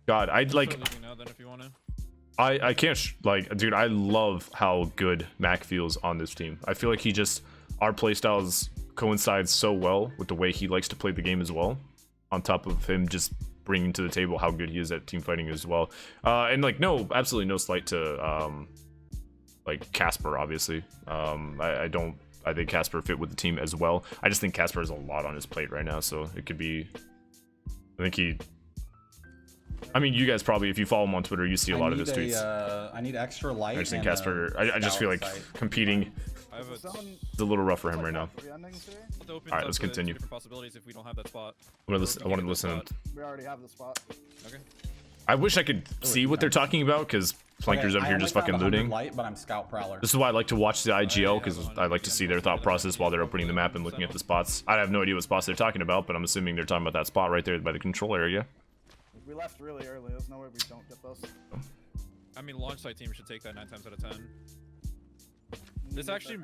God, I'd like. Now, then, if you want to. I can't like, dude. I love how good Mac feels on this team. I feel like our playstyles coincide so well with the way he likes to play the game as well. On top of him just bringing to the table how good he is at team fighting as well. And like, absolutely no slight to like Casper, obviously. I think Casper fit with the team as well. I just think Casper has a lot on his plate right now, so it could be. I mean, you guys probably, if you follow him on Twitter, you see a lot of his tweets. I need extra light. I just think Casper. I just feel like competing is a little rough for him right now. All right, let's continue. Possibilities if we don't have that spot. I want to listen. We already have the spot. Okay. I wish I could see what they're talking about, because Flankers over here just fucking looting. Light, but I'm Scout Prowler. This is why I like to watch the IGL, because I like to see their thought process while they're opening the map and looking at the spots. I have no idea what spots they're talking about, but I'm assuming they're talking about that spot right there by the control area. We left really early. There's no way we don't get those. I mean, launch site team should take that 9 times out of 10. This actually.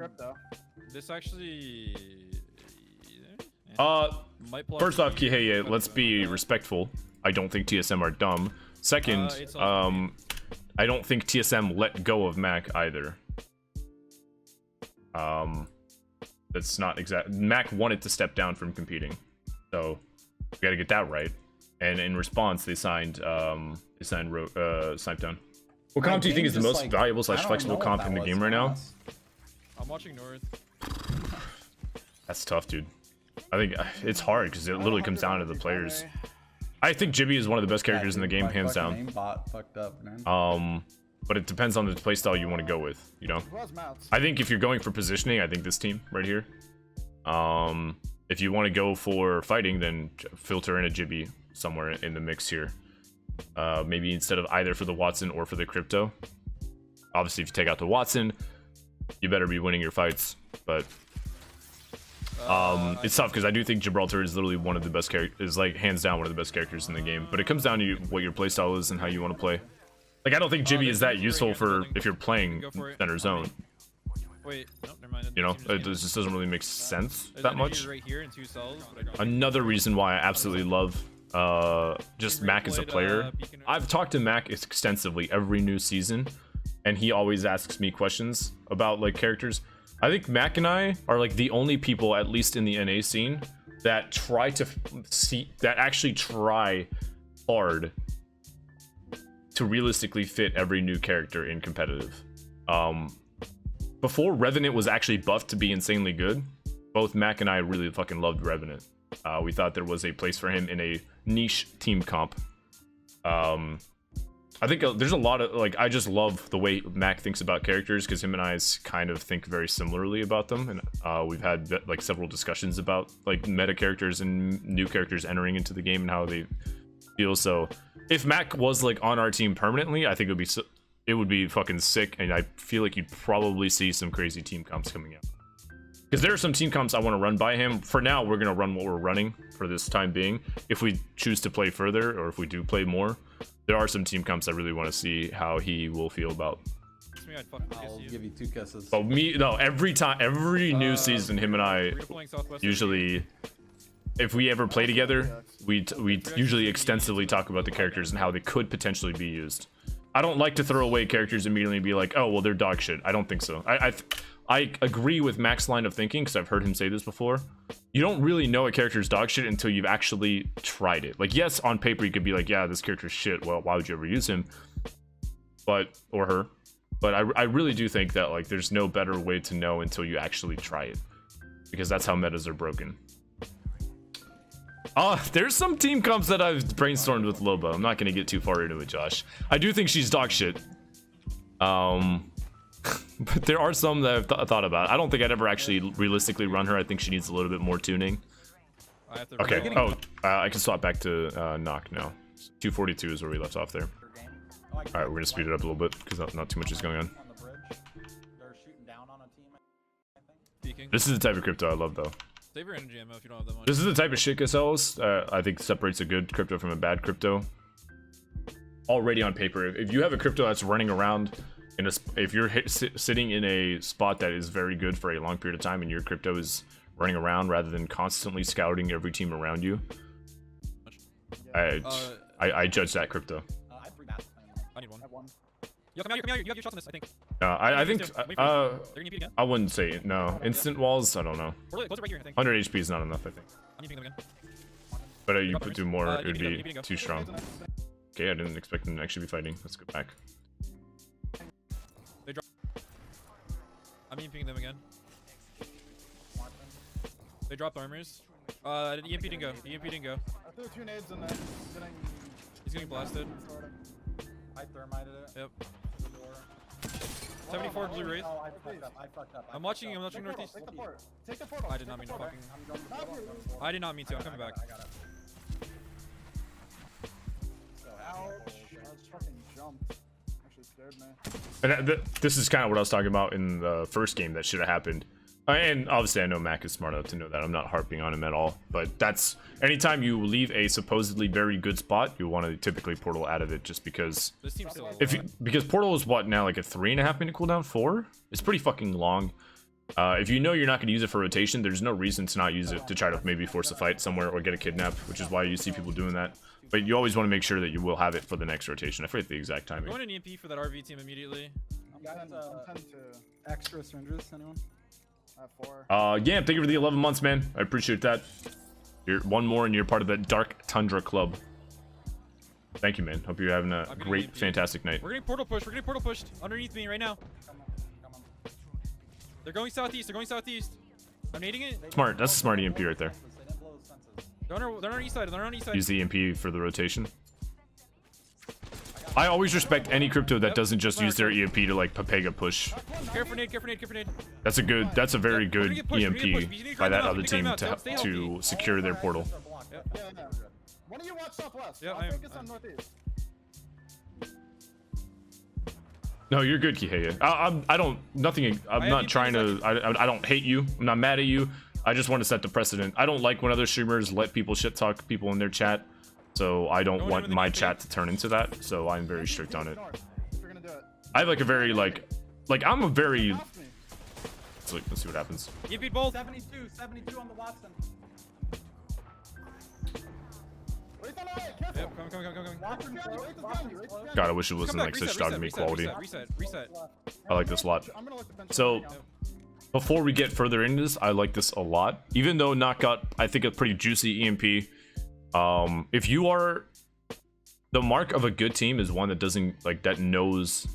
First off, Kihei, let's be respectful. I don't think TSM are dumb. Second, I don't think TSM let go of Mac either. That's not exact. Mac wanted to step down from competing, so we got to get that right. And in response, they signed Snipedown. What comp do you think is the most valuable / flexible comp in the game right now? I'm watching North. That's tough, dude. I think it's hard because it literally comes down to the players. I think Jibby is one of the best characters in the game, hands down. But it depends on the playstyle you want to go with, you know? I think if you're going for positioning, I think this team right here. If you want to go for fighting, then filter in a Jibby somewhere in the mix here. Maybe instead of either for the Watson or for the Crypto. Obviously, if you take out the Watson, you better be winning your fights. But it's tough because I do think Gibraltar is literally one of the best characters, is like hands down one of the best characters in the game. But it comes down to what your playstyle is and how you want to play. Like, I don't think Jibby is that useful for if you're playing center zone. Wait, nope, never mind. You know, it just doesn't really make sense that much. Another reason why I absolutely love just Mac as a player. I've talked to Mac extensively every new season, and he always asks me questions about like characters. I think Mac and I are like the only people, at least in the NA scene, that try to actually try hard to realistically fit every new character in competitive. Before Revenant was actually buffed to be insanely good, both Mac and I really fucking loved Revenant. We thought there was a place for him in a niche team comp. I think there's a lot of, like, I just love the way Mac thinks about characters, because him and I kind of think very similarly about them, and we've had like several discussions about like meta characters and new characters entering into the game and how they feel. So if Mac was like on our team permanently, I think it would be fucking sick, and I feel like you'd probably see some crazy team comps coming out. Because there are some team comps I want to run by him. For now, we're going to run what we're running for this time being. If we choose to play further, or if we do play more, there are some team comps I really want to see how he will feel about. I'll give you 2 kisses. But every new season, him and I usually, if we ever play together, we usually extensively talk about the characters and how they could potentially be used. I don't like to throw away characters immediately and be like, oh, well, they're dog shit. I don't think so. I agree with Mac's line of thinking, because I've heard him say this before. You don't really know a character's dog shit until you've actually tried it. Like, yes, on paper you could be like, yeah, this character's shit. Well, why would you ever use him? Or her. But I really do think that, like, there's no better way to know until you actually try it, because that's how metas are broken. There's some team comps that I've brainstormed with Loba. I'm not gonna get too far into it, Josh. I do think she's dog shit. But there are some that I've thought about. I don't think I'd ever actually realistically run her. I think she needs a little bit more tuning. Okay. I can swap back to knock now. 242 is where we left off there. All right, we're gonna speed it up a little bit because not too much is going on. This is the type of crypto I love, though. Save your energy ammo if you don't have that much. This is the type of shit Casellas I think separates a good crypto from a bad crypto. Already on paper, if you have a crypto that's running around if you're sitting in a spot that is very good for a long period of time, and your crypto is running around rather than constantly scouting every team around you, I judge that crypto. I have 3 bats. I need one. I have one. Yo, come out, come out. You have your shots on this, I think. I think Wait for They're gonna again. I wouldn't say it. No, instant walls. I don't know. Close it right here, I think. 100 HP is not enough. I think. I'm using them again. But you put do more, it'd you be go. too strong. Okay, I didn't expect them to actually be fighting. Let's go back. They drop. I'm EMPing them again. They dropped armors. EMP didn't go. EMP didn't go. I threw 2 nades in there. He's getting blasted. I thermited it. Yep. The door. 74 blue wraith. Oh, I fucked up. I'm watching you. I'm watching northeast. Take the port. Take the portal. I did not mean to fucking. I I did not mean to. I'm coming back. I got it. Ouch. That's fucking jumped. Actually scared me. And this is kind of what I was talking about in the first game that should have happened. And obviously I know Mac is smart enough to know that. I'm not harping on him at all. But that's anytime you leave a supposedly very good spot, you want to typically portal out of it just because This team's still. because portal is what now, like a 3.5 minute cooldown? 4? It's pretty fucking long. If you know you're not going to use it for rotation, there's no reason to not use it to try to maybe force a fight somewhere or get a kidnap, which is why you see people doing that. But you always want to make sure that you will have it for the next rotation. I forget the exact I'm timing. going an EMP for that RV team immediately. I'm 10 to... Extra syringes, anyone? I have 4. Yeah, thank you for the 11 months, man. I appreciate that. You're one more and you're part of that Dark Tundra Club. Thank you, man. Hope you're having a great, fantastic night. We're getting portal pushed. We're getting portal pushed underneath me right now. Come on. They're going southeast. They're going southeast. I'm nading it. Smart. That's a smart EMP right there. They didn't blow the senses. They're on our east side. They're on our east side. Use the EMP for the rotation. I always respect any crypto that doesn't just use their EMP to like Papega push. Careful nade. Careful nade. Careful nade. That's a very good We need to push. EMP by that other team to secure their portal. Yeah, yeah. One of you watch southwest. Yeah, I'll focus on northeast. No, you're good, Kiheya. I'm not trying to. I don't hate you. I'm not mad at you. I just want to set the precedent. I don't like when other streamers let people shit talk people in their chat. So I don't want my chat to turn into that. So I'm very strict on it. If you're gonna do it. I have like a very like I'm a very. Let's see what happens. You beat both. 72 on the Watson. Wraith on the way, careful. Yep, coming. Watson, God, I wish it wasn't Come like back, such reset, dog meat reset, quality. Reset. I like this a lot. I'm gonna let the bench So- hang out. Before we get further into this, I like this a lot. Even though Knock got, I think, a pretty juicy EMP. If you are, the mark of a good team is one that doesn't that knows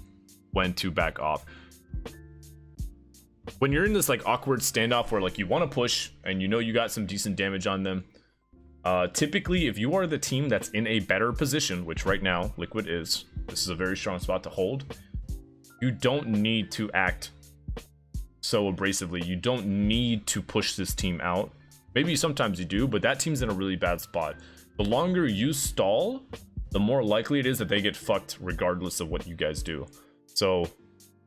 when to back off. When you're in this like awkward standoff where like you want to push and you know you got some decent damage on them, typically if you are the team that's in a better position, which right now Liquid is, this is a very strong spot to hold. You don't need to act so abrasively. You don't need to push this team out. Maybe sometimes you do, but that team's in a really bad spot. The longer you stall, the more likely it is that they get fucked regardless of what you guys do. So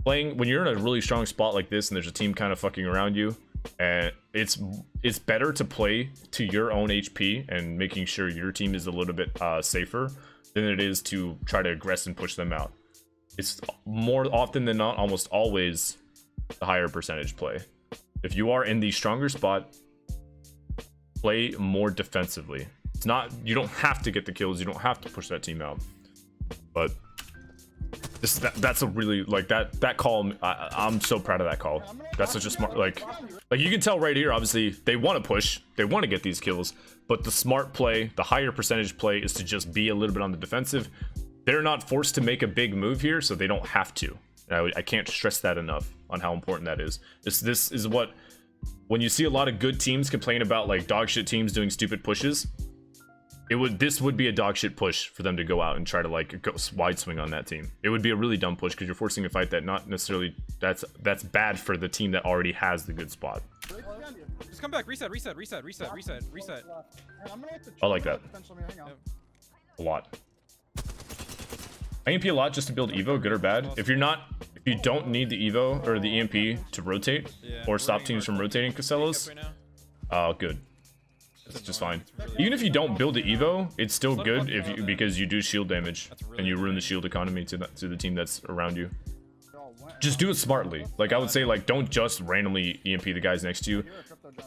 when you're in a really strong spot like this and there's a team kind of fucking around you, and it's better to play to your own HP and making sure your team is a little bit safer than it is to try to aggress and push them out. It's more often than not, almost always, the higher percentage play. If you are in the stronger spot, play more defensively. It's not, you don't have to get the kills, you don't have to push that team out, but that's a really that call. I'm so proud of that call. That's such a smart, like you can tell right here, obviously they want to push, they want to get these kills, but the smart play, the higher percentage play, is to just be a little bit on the defensive. They're not forced to make a big move here, so they don't have to. I can't stress that enough on how important that is. This is what, when you see a lot of good teams complain about like dog shit teams doing stupid pushes, this would be a dog shit push for them to go out and try to like go wide swing on that team. It would be a really dumb push because you're forcing a fight that not necessarily, that's bad for the team that already has the good spot. Just come back. Reset. I'm gonna let the I like that bench let me hang out. a lot. EMP a lot just to build Evo, good or bad. If you don't need the Evo or the EMP to rotate or stop teams from rotating Casellas, good. It's just fine. Even if you don't build the Evo, it's still good because you do shield damage and you ruin the shield economy to the team that's around you. They're all just do it smartly. Like I would say, like don't just randomly EMP the guys next to you.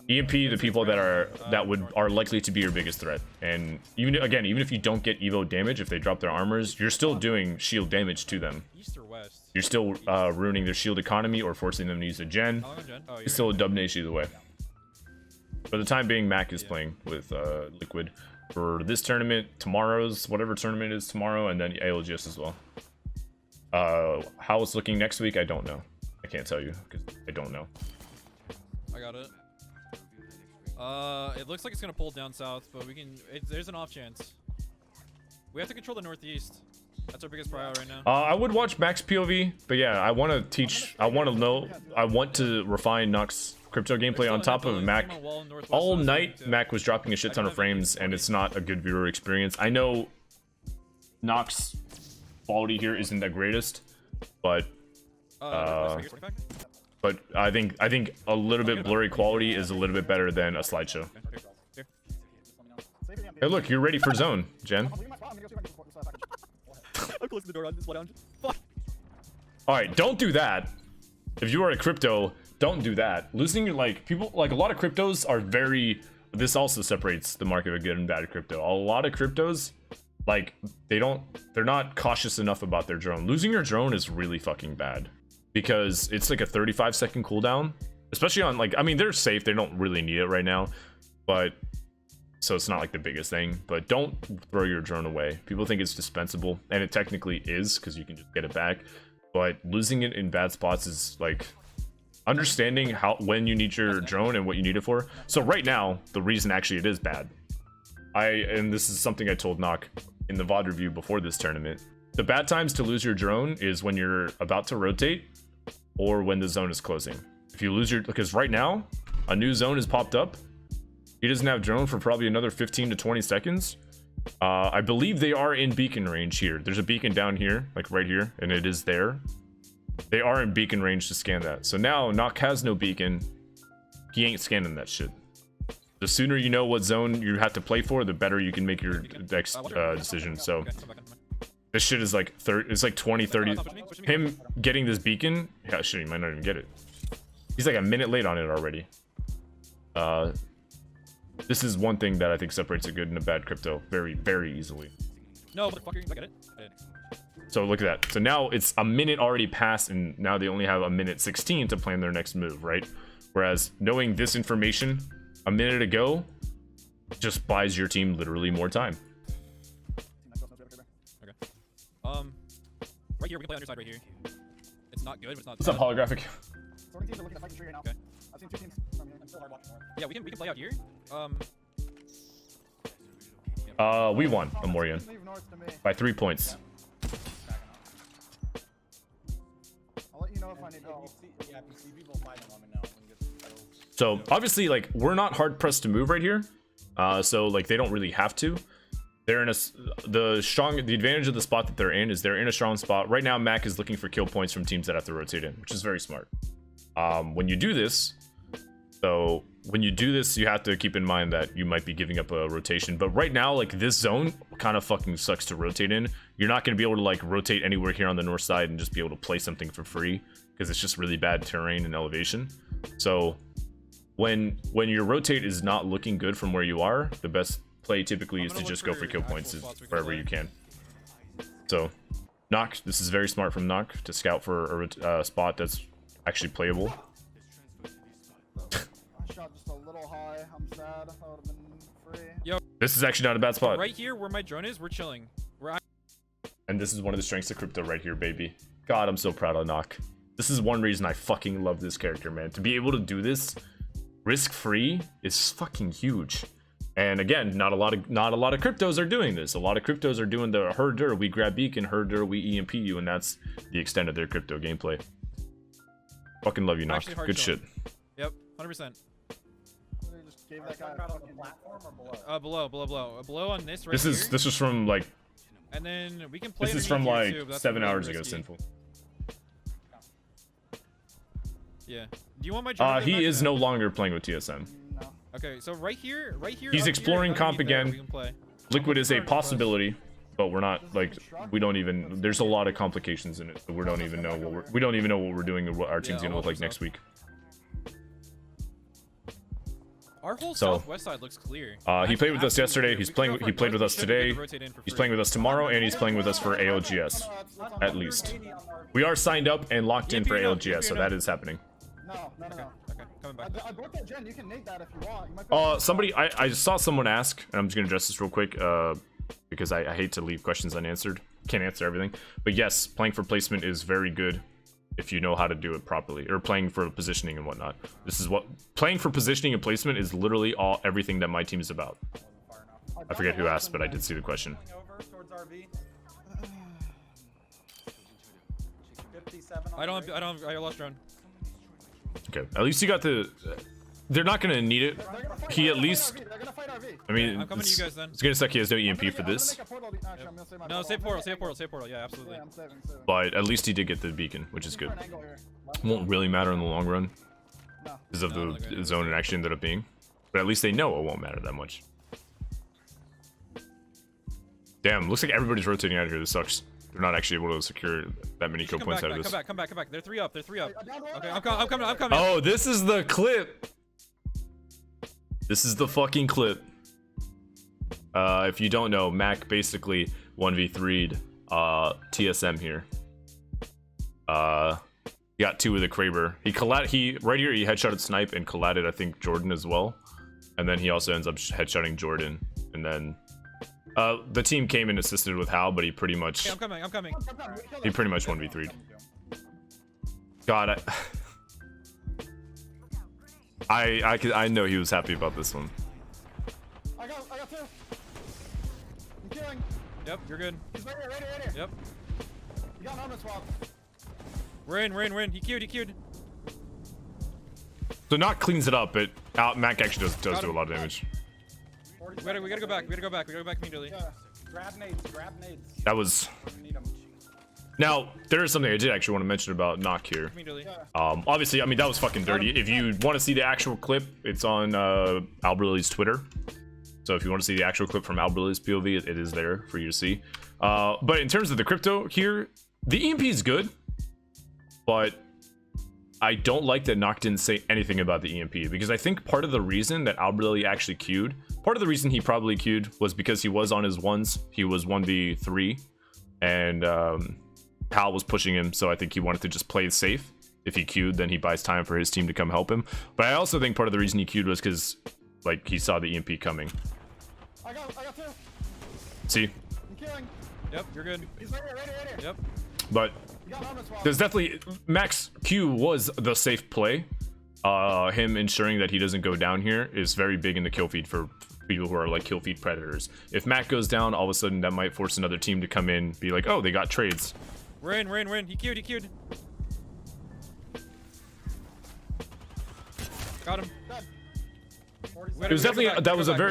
EMP the people that are likely to be your biggest threat. And even if you don't get Evo damage, if they drop their armors, you're still doing shield damage to them. East or west? You're still ruining their shield economy or forcing them to use a gen. Oh, It's still a dub nation either way. For the time being, Mac is playing with Liquid for this tournament, tomorrow's whatever tournament is tomorrow, and then ALGS as well. How it's looking next week, I don't know. I can't tell you because I don't know. I got it. It looks like it's gonna pull down south, but we can. There's an off chance. We have to control the northeast. That's our biggest priority right now. I would watch Mac's POV, but yeah, I want to teach. I want to know. I want to refine Nox crypto gameplay on top of Mac. All night, Mac was dropping a shit ton of frames, and it's not a good viewer experience. I know Nox quality here isn't the greatest, but I think a little bit blurry quality is a little bit better than a slideshow. Hey, look, you're ready for zone, Jen. I'm closing the door on this one. Fuck. All right, don't do that. If you are a crypto, don't do that. Losing people like a lot of cryptos are very. This also separates the market of good and bad crypto. A lot of cryptos, like they're not cautious enough about their drone. Losing your drone is really fucking bad because it's like a 35-second cooldown, especially on like. I mean, they're safe. They don't really need it right now, but. So it's not like the biggest thing, but don't throw your drone away. People think it's dispensable, and it technically is because you can just get it back. But losing it in bad spots is like understanding when you need your drone and what you need it for. So right now, the reason actually it is bad. And this is something I told Nock in the VOD review before this tournament. The bad times to lose your drone is when you're about to rotate or when the zone is closing. If you lose because right now, a new zone has popped up. He doesn't have drone for probably another 15 to 20 seconds. I believe they are in beacon range here. There's a beacon down here, like right here, and it is there. They are in beacon range to scan that. So now Nock has no beacon. He ain't scanning that shit. The sooner you know what zone you have to play for, the better you can make your next decision. So this shit is like it's like 20, 30. Him getting this beacon, yeah, shit, he might not even get it. He's like a minute late on it already. This is one thing that I think separates a good and a bad crypto very, very easily. No, motherfucker, I get it. So look at that. So now it's a minute already passed, and now they only have a minute 16 to plan their next move, right? Whereas knowing this information a minute ago just buys your team literally more time. Okay. Right here, we can play underside right here. It's not good, but it's not. What's up, holographic? Okay. I've seen 2 teams from here. I'm still hard watching more. Yeah, we can play out here. We won Amorian Leave north to me. by 3 points. I'll let you know if I need help. Yeah, if you see people fighting, let me know. We can get those. So obviously, like, we're not hard pressed to move right here. So like they don't really have to. They're in the advantage of the spot that they're in is they're in a strong spot right now. Mac is looking for kill points from teams that have to rotate in, which is very smart. When you do this, you have to keep in mind that you might be giving up a rotation. But right now, like, this zone kind of fucking sucks to rotate in. You're not going to be able to like rotate anywhere here on the north side and just be able to play something for free because it's just really bad terrain and elevation. So when your rotate is not looking good from where you are, the best play typically is to just go for kill points wherever you can. So Nock, this is very smart from Nock to scout for a spot that's actually playable. I shot just a little high. I'm sad. I would have been free. Yo, This is actually not a bad spot. right here where my drone is, we're chilling. And this is one of the strengths of crypto right here, baby. God, I'm so proud of Nock. This is one reason I fucking love this character, man. To be able to do this risk-free is fucking huge. And again, not a lot of cryptos are doing this. A lot of cryptos are doing the herder, we grab beacon, herder, we EMP you, and that's the extent of their crypto gameplay. Fucking love you, Nock. Good shit. Yep, 100%. They just gave that guy a On the fucking platform or below? Below on this right This here. was from like And then we can play. this is from underneath like here, too, but that's 7 really hours ago, risky. Sinful. Yeah. Do you want my drone? He is no longer playing with TSM. no. Okay, so right here. He's up exploring here, comp underneath there, again. we can play. Liquid is a possibility. but we're not like we don't even. There's a lot of complications in it. So we don't even know we don't even know what we're doing or what our team's gonna look like next week. Our whole So, southwest side looks clear. He played with us yesterday. Absolutely He's clear. playing. We can He go played for with it. us We should be able today. to rotate in for He's free. playing with us tomorrow, and he's playing with us for ALGS. At least we are signed up and locked in for ALGS, so that is happening. No. Okay, coming back. I broke that gen. You can nade that if you want. You might be able to- Somebody, I saw someone ask, and I'm just gonna address this real quick, because I hate to leave questions unanswered. Can't answer everything, but yes, playing for placement is very good if you know how to do it properly, or playing for positioning and whatnot. This is what playing for positioning and placement is literally everything that my team is about. I forget who asked, but I did see the question. Over towards RV. 57 on I lost drone. Okay, at least you got the. They're not gonna need it. They're gonna fight He RV, at least. They're gonna fight RV. I mean, I'm coming to you guys then. it's gonna suck. He has no EMP for I'm gonna this, make a portal. Actually, I'm gonna save my No, save I'm portal, gonna- save portal. Yeah, absolutely. Yeah, I'm saving. but at least he did get the beacon, which is Looking good. for an angle here. Won't really matter in the long run No. because of No, the okay. zone it actually ended up being. But at least they know it won't matter that much. Damn, looks like everybody's rotating out of here. This sucks. They're not actually able to secure that many kill Come points back, out of this. come back. They're three up. Okay, I'm I'm coming. Oh, this is the clip. This is the fucking clip. If you don't know, Mac basically 1v3'd TSM here. He got 2 with a Kraber. He right here he headshotted Snipe and collided I think Jordan as well. And then he also ends up headshotting Jordan. And then the team came and assisted with Hal, but he pretty much I'm coming. he pretty much 1v3'd. God, I know he was happy about this one. I got 2. I'm killing. Yep, you're good. He's right here. Yep. You got an armor swap. We're in. He queued. So not cleans it up, but Mac actually does Got do a him. lot of damage. We gotta go back. We gotta go back immediately. Yeah. Grab nades. That was. We're gonna need 'em. Now there is something I did actually want to mention about Knock here. Immediately. Obviously, I mean that was fucking dirty. If you want to see the actual clip, it's on Albralelie's Twitter. So if you want to see the actual clip from Albralelie's POV, it is there for you to see. But in terms of the crypto here, the EMP is good, but I don't like that Knock didn't say anything about the EMP, because I think part of the reason that Albralelie actually queued, part of the reason he probably queued was because he was on his ones. He was 1v3, and Hal was pushing him, so I think he wanted to just play it safe. If he queued, then he buys time for his team to come help him. But I also think part of the reason he queued was because, like, he saw the EMP coming. I got 2. See? I'm killing. Yep, you're good. He's right here. Yep. But You got an armor swap. there's definitely Max Q was the safe play. Him ensuring that he doesn't go down here is very big in the kill feed for people who are like kill feed predators. If Mac goes down, all of a sudden that might force another team to come in, be like, oh, they got trades. We're in. He queued. Got him. It was definitely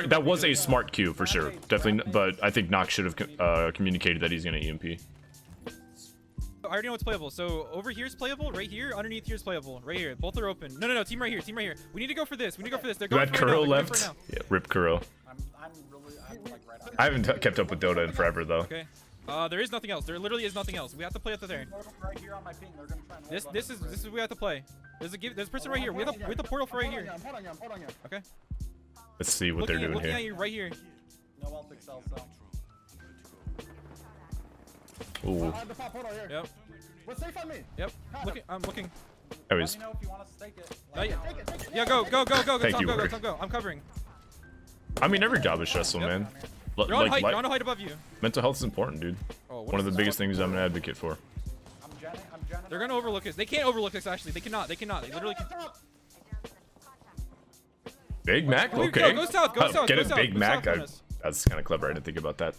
that was a smart Q for sure. Definitely, but I think Nox should have communicated that he's gonna EMP. I already know what's playable. So over here's playable. Right here, underneath here's playable. Right here, both are open. No. Team right here. We need to go for this. They're You going had for it now. Kuro They're going left. for it now. Yeah, rip Kuro. I'm like right on. I haven't kept up with Dota in forever though. Okay. There is nothing else. There literally is nothing else. We have to play up to there. Right here on my ping. They're gonna try and hold This is what we have to play. There's a person right here. We have the portal for right here. I'm holding you. Okay. Let's see what they're doing Looking at here. you right here. No ult excel cell. Ooh, I have the pop portal here. Yep. What's safe on me? Yep. I'm looking. that Let was. me know if you want to stake it. Not yet. Take it. Yeah, go. Thank Tom, you, go, Work. Tom, go. I'm covering. I mean, every job is stressful, Yep. man. You're on height. You're on a height above you. Mental health is important, dude. Oh, what One of is the this? biggest things I'm an advocate for. I'm Jenny. They're gonna overlook us. They can't overlook us. Actually, they cannot. They literally. Big Mac, Go, okay. go south, go south, Get go a south, Big go Mac. south on us. That's kind of clever. I didn't think about that.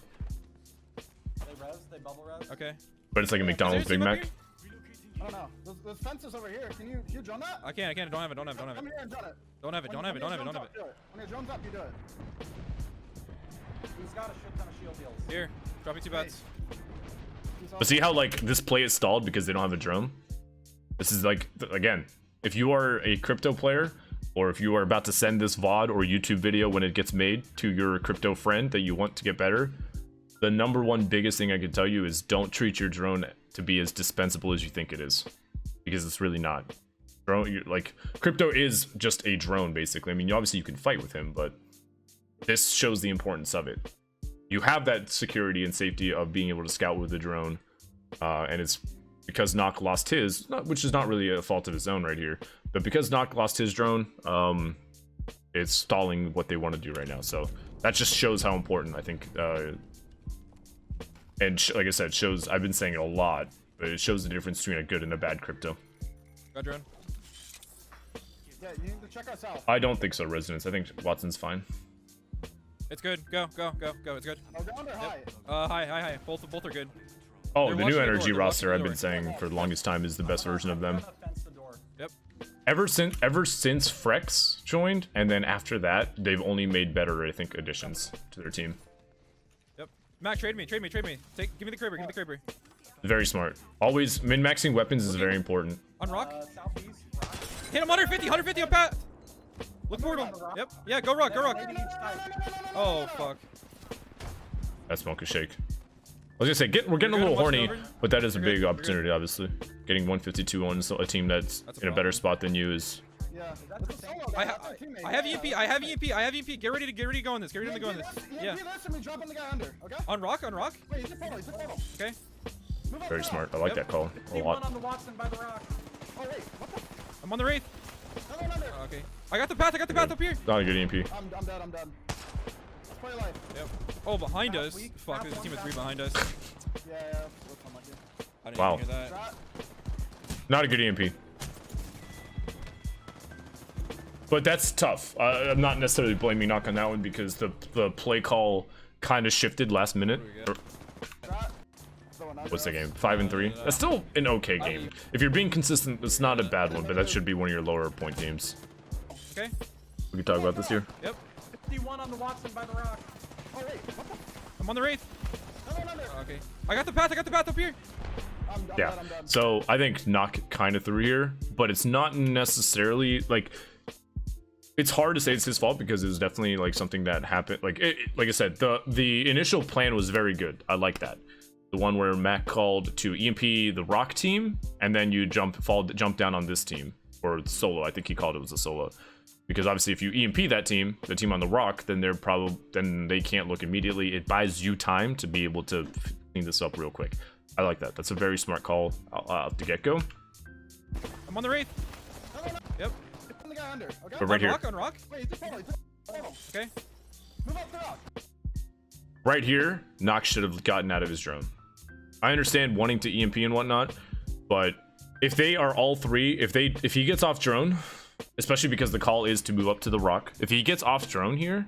They bubble res. Okay. But it's like a Is McDonald's there a Big team up Mac. here? I don't know. There's fences over here. Can you drone that? I can't. Don't have it. Come here and drone it. Don't have it. When your drone's up, do it. When your drone's up, you do it. He's got a shit ton of shield heals. Here, drop me 2 bats. But see how like this play is stalled because they don't have a drone? This is like, again, if you are a crypto player, or if you are about to send this VOD or YouTube video when it gets made to your crypto friend that you want to get better, the number one biggest thing I can tell you is don't treat your drone to be as dispensable as you think it is, because it's really not. Drone, like, Crypto is just a drone, basically. I mean, obviously you can fight with him, but this shows the importance of it. You have that security and safety of being able to scout with the drone, and it's because Nock lost his, which is not really a fault of his own right here, but because Nock lost his drone, it's stalling what they want to do right now. So that just shows how important, I think, and like I said, shows, I've been saying it a lot, but it shows the difference between a good and a bad Crypto. Got drone. Yeah, you need to check us out. I don't think so, Resonance. I think Watson's fine. It's good. Go. It's good. Oh, down or high? Hi. Both are good. Oh, They're the watching new the door, energy they're roster watching I've the been door. saying for the longest time is the best version of them. Gonna fence the door. Yep. Ever since Frex joined, and then after that, they've only made better, I think, additions to their team. Yep. Mac, trade me. Give me the Kraber. Very smart. Always min-maxing weapons is very important. On rock. Southeast. Rock. Hit him 150 on Pat. Look forward to him. Yep. Yeah, go rock. Lady each side. Oh, fuck. That smoke is shake. I was gonna say, we're getting a You're little good, horny, watch it over. but that is a You're big good, you're opportunity, obviously. Getting 152 on a team that's That's a in a better problem. spot than you is. Yeah. That's the same. I have EMP. I have EMP. Get ready to go on this. Yeah. Listen, we dropping the guy under, okay? On rock. Wait, he's a portal. Okay. Move up Very top. smart. I like Yep. that call a One lot. on the Watson by the rock. Oh, wait, what the? I'm on the wraith. No, under. Okay. I got the path up here. Not a good EMP. I'm dead. Let's play life. Yep. Oh, behind Path us. weak, Fuck, path there's a team of one, 3 behind us. Yeah, what's unlucky. I didn't Wow. even hear that. Shot. Not a good EMP. But that's tough. I'm not necessarily blaming Knock on that one because the play call kind of shifted last minute. There we go. Shot. Going under. What's the game? 5 and 3. That's still an okay game. If you're being consistent, it's not a bad one, but that should be one of your lower point games. Okay. We can talk about this here. Yep. 51 on the Watson by the rock. Oh, wait, what the? I'm on the wraith. No, under. Okay. I got the path up here. I'm Yeah. dead. So I think Knock kind of threw here, but it's not necessarily like. It's hard to say it's his fault because it was definitely like something that happened. Like like I said, the initial plan was very good. I like that. The one where Mac called to EMP the Rock team, and then you jump down on this team or solo. I think he called it was a solo, because obviously if you EMP that team, the team on the Rock, then they can't look immediately. It buys you time to be able to clean this up real quick. I like that. That's a very smart call to get go. I'm on the wraith. Yep. The guy under, okay? But right here. On rock. Wait, he's a portal. Okay. Move up the rock. Right here, Nox should have gotten out of his drone. I understand wanting to EMP and whatnot, but if they are all three, if he gets off drone, especially because the call is to move up to the rock, if he gets off drone here,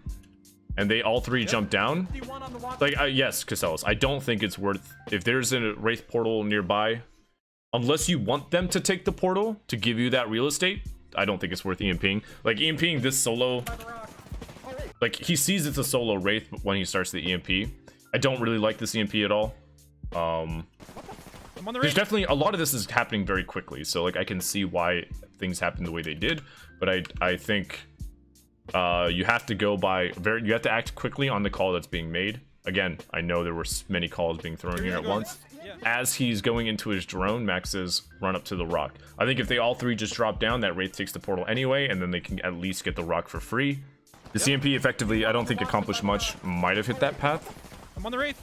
and they all three jump down, 51 on the Watson. like yes, Casellas, I don't think it's worth, if there's a Wraith portal nearby, unless you want them to take the portal to give you that real estate, I don't think it's worth EMPing. Like EMPing this solo, By the rock. like he sees it's a solo Wraith when he starts the EMP. I don't really like this EMP at all. I'm on the There's wraith. definitely a lot of this is happening very quickly, so like I can see why things happen the way they did, but I think you have to go by you have to act quickly on the call that's being made. Again, I know there were many calls being thrown here at once. Yeah. As he's going into his drone, Max says run up to the rock. I think if they all three just drop down, that Wraith takes the portal anyway, and then they can at least get the rock for free. The CMP effectively, I don't think accomplished much. Might have hit that path. I'm on the wraith.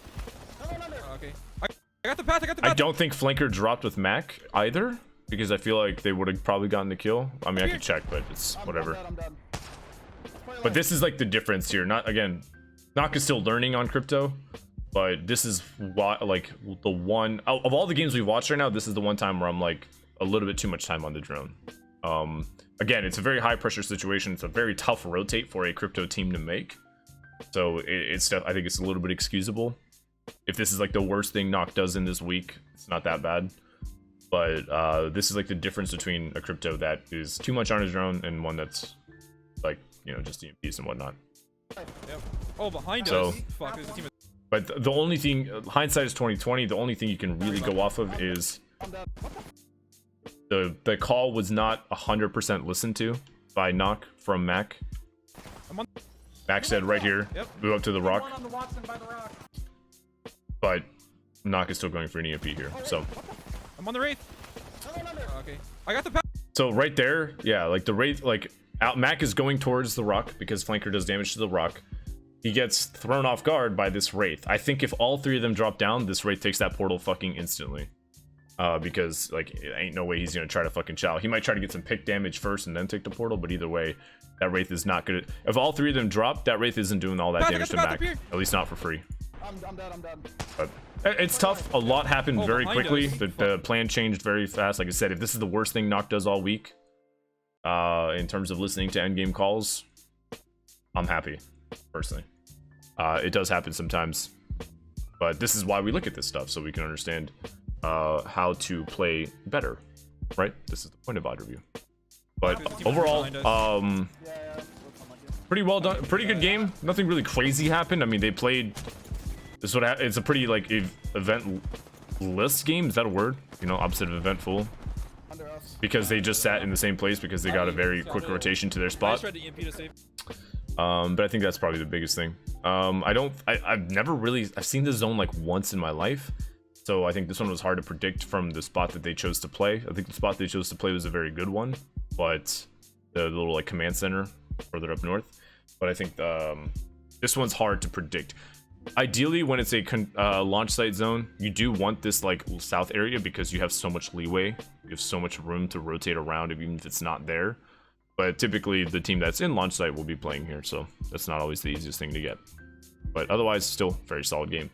Okay. I got the path. I don't think Flanker dropped with Mac either, because I feel like they would have probably gotten the kill. I mean, I could check, but it's whatever. I'm dead. But this is like the difference here. Not again, Nock is still learning on crypto, but this is why, like, the one of all the games we've watched right now, this is the one time where I'm like a little bit too much time on the drone. Again, it's a very high pressure situation. It's a very tough rotate for a crypto team to make. So I think it's a little bit excusable. If this is like the worst thing Nock does in this week, it's not that bad. But this is like the difference between a crypto that is too much on his drone and one that's like, you know, just EMPs and whatnot. Yep. Oh, behind So- us. Fuck, there's a team of... But the only thing, hindsight is 2020. The only thing you can really go off of is I'm dead. the call was not 100% listened to by Nock from Mac. I'm on... Mac said right here, Yep. move up to the One rock. on the Watson by the rock. but Knock is still going for an EMP here. So I'm on the Wraith. Okay. I got the power. So right there, yeah, like the Wraith, like Mac is going towards the rock because flanker does damage to the rock. He gets thrown off guard by this Wraith. I think if all three of them drop down, this Wraith takes that portal fucking instantly. Because like it ain't no way he's gonna try to fucking chow. He might try to get some pick damage first and then take the portal, but either way, that Wraith is not gonna. If all three of them drop, that Wraith isn't doing all that damage to Mac. At least not for free. I'm dead, I'm dead. But it's tough. A lot happened very behind quickly. us. The plan changed very fast. Like I said, if this is the worst thing Noct does all week, in terms of listening to endgame calls, I'm happy, personally. It does happen sometimes, but this is why we look at this stuff, so we can understand how to play better, right? This is the point of VOD review. But overall, Yeah. pretty well done, pretty good game. Nothing really crazy happened. I mean, they played. This is what it's a pretty like event-less game. Is that a word? You know, opposite of eventful. Under us. Because they just sat in the same place because they got a very quick rotation to their I just spot. tried to EMP to save. But I think that's probably the biggest thing. I've never really, I've seen this zone like once in my life. So I think this one was hard to predict from the spot that they chose to play. I think the spot they chose to play was a very good one, but the little like command center further up north. But I think this one's hard to predict. Ideally, when it's a launch site zone, you do want this like south area because you have so much leeway. You have so much room to rotate around even if it's not there. But typically, the team that's in launch site will be playing here, so that's not always the easiest thing to get. But otherwise, still very solid game.